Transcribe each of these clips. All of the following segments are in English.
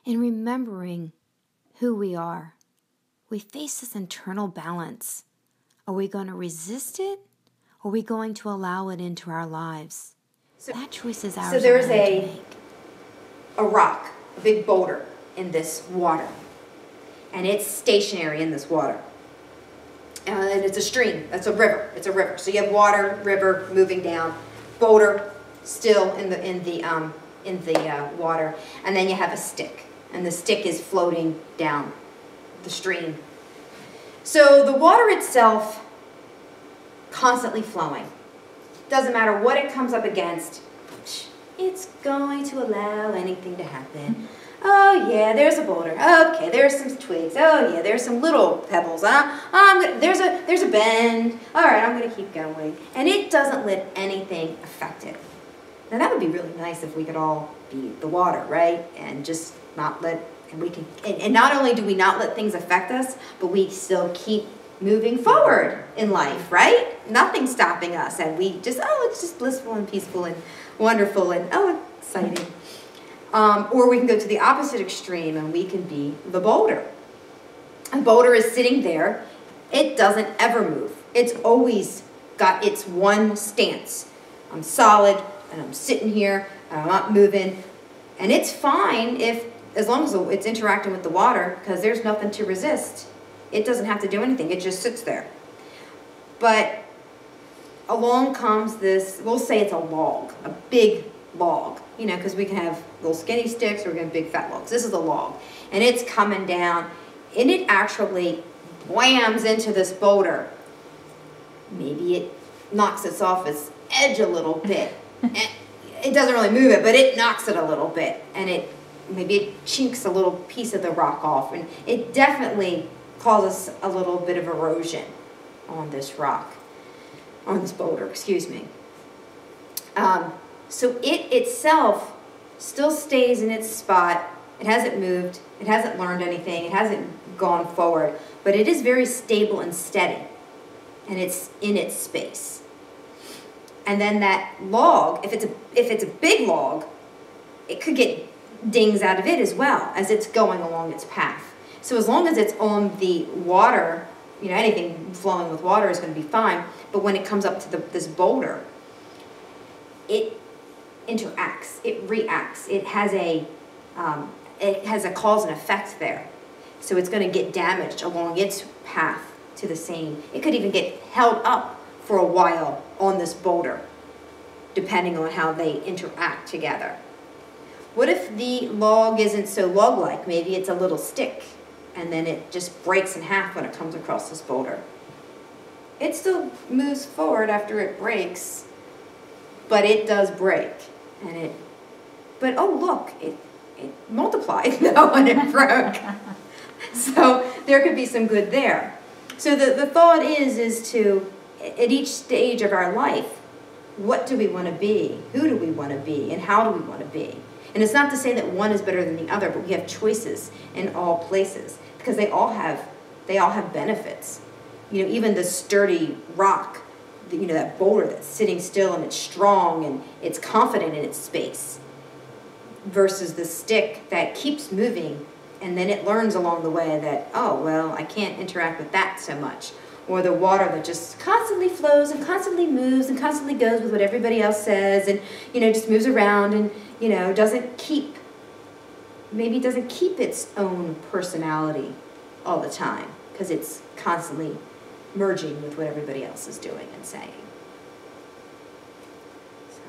in remembering who we are. We face this internal balance. Are we going to resist it? Or are we going to allow it into our lives? That choice is ours. So there's a rock, a big boulder in this water. And it's stationary in this water. And it's a stream. That's a river. It's a river. So you have water, river moving down, boulder still in the water, and then you have a stick, and the stick is floating down the stream. So the water itself constantly flowing. Doesn't matter what it comes up against. It's going to allow anything to happen. Oh yeah, there's a boulder. Okay, there's some twigs. Oh yeah, there's some little pebbles. There's a bend. All right, I'm gonna keep going. And it doesn't let anything affect it. Now that would be really nice if we could all be the water, right? And just not let, and we can, and not only do we not let things affect us, but we still keep moving forward in life, right? Nothing's stopping us, and we just, oh, it's just blissful and peaceful and wonderful and oh, exciting. Or we can go to the opposite extreme and we can be the boulder. A boulder is sitting there. It doesn't ever move. It's always got its one stance. I'm solid and I'm sitting here and I'm not moving. And it's fine as long as it's interacting with the water because there's nothing to resist. It doesn't have to do anything. It just sits there. But along comes this, we'll say it's a log, a big log, you know, because we can have little skinny sticks or we can have big fat logs. This is a log, and it's coming down, and it actually whams into this boulder. Maybe it knocks it off its edge a little bit. It doesn't really move it, but it knocks it a little bit, and maybe it chinks a little piece of the rock off, and it definitely causes a little bit of erosion on this rock, on this boulder, excuse me. So it itself still stays in its spot. It hasn't moved. It hasn't learned anything. It hasn't gone forward. But it is very stable and steady. And it's in its space. And then that log, if it's a big log, it could get dings out of it as well as it's going along its path. So as long as it's on the water, you know, anything flowing with water is going to be fine. But when it comes up to this boulder, it interacts, it reacts, it has a cause and effect there. So it's going to get damaged along its path to the same. It could even get held up for a while on this boulder, depending on how they interact together. What if the log isn't so log-like? Maybe it's a little stick, and then it just breaks in half when it comes across this boulder. It still moves forward after it breaks, but it does break. But oh look, it multiplied though when it broke. So there could be some good there. So the thought is to, at each stage of our life, what do we want to be? Who do we want to be? And how do we want to be? And it's not to say that one is better than the other, but we have choices in all places because they all have benefits. You know, even the sturdy rock, you know, that boulder that's sitting still and it's strong and it's confident in its space versus the stick that keeps moving and then it learns along the way that, oh, well, I can't interact with that so much. Or the water that just constantly flows and constantly moves and constantly goes with what everybody else says and, you know, just moves around and, you know, doesn't keep its own personality all the time because it's constantly merging with what everybody else is doing and saying. So,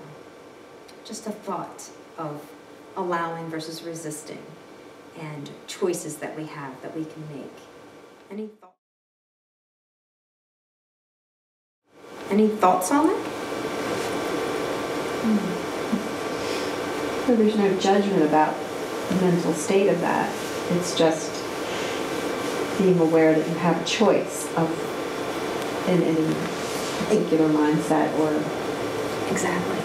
just a thought of allowing versus resisting and choices that we have that we can make. Any thoughts on it? So there's no judgment about the mental state of that. It's just being aware that you have a choice in any particular mindset or... Exactly.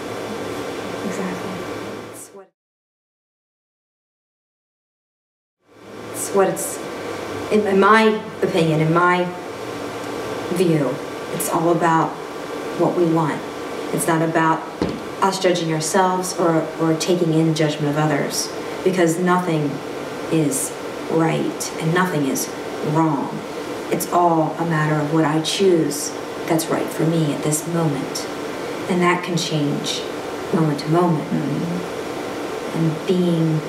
It's what it's, in my opinion, in my view, it's all about what we want. It's not about us judging ourselves or taking in judgment of others, because nothing is right and nothing is wrong. It's all a matter of what I choose that's right for me at this moment. And that can change moment to moment. And being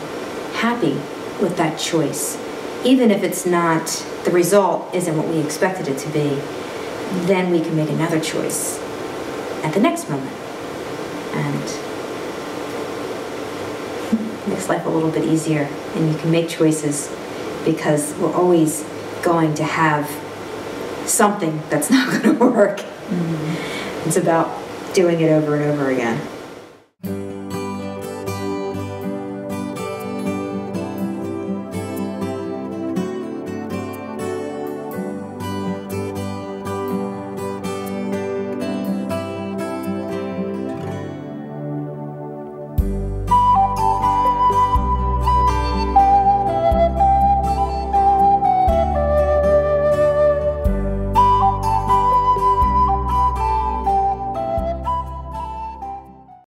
happy with that choice, even if it's not, the result isn't what we expected it to be, then we can make another choice at the next moment. And it makes life a little bit easier. And you can make choices because we're always going to have something that's not going to work. It's about doing it over and over again.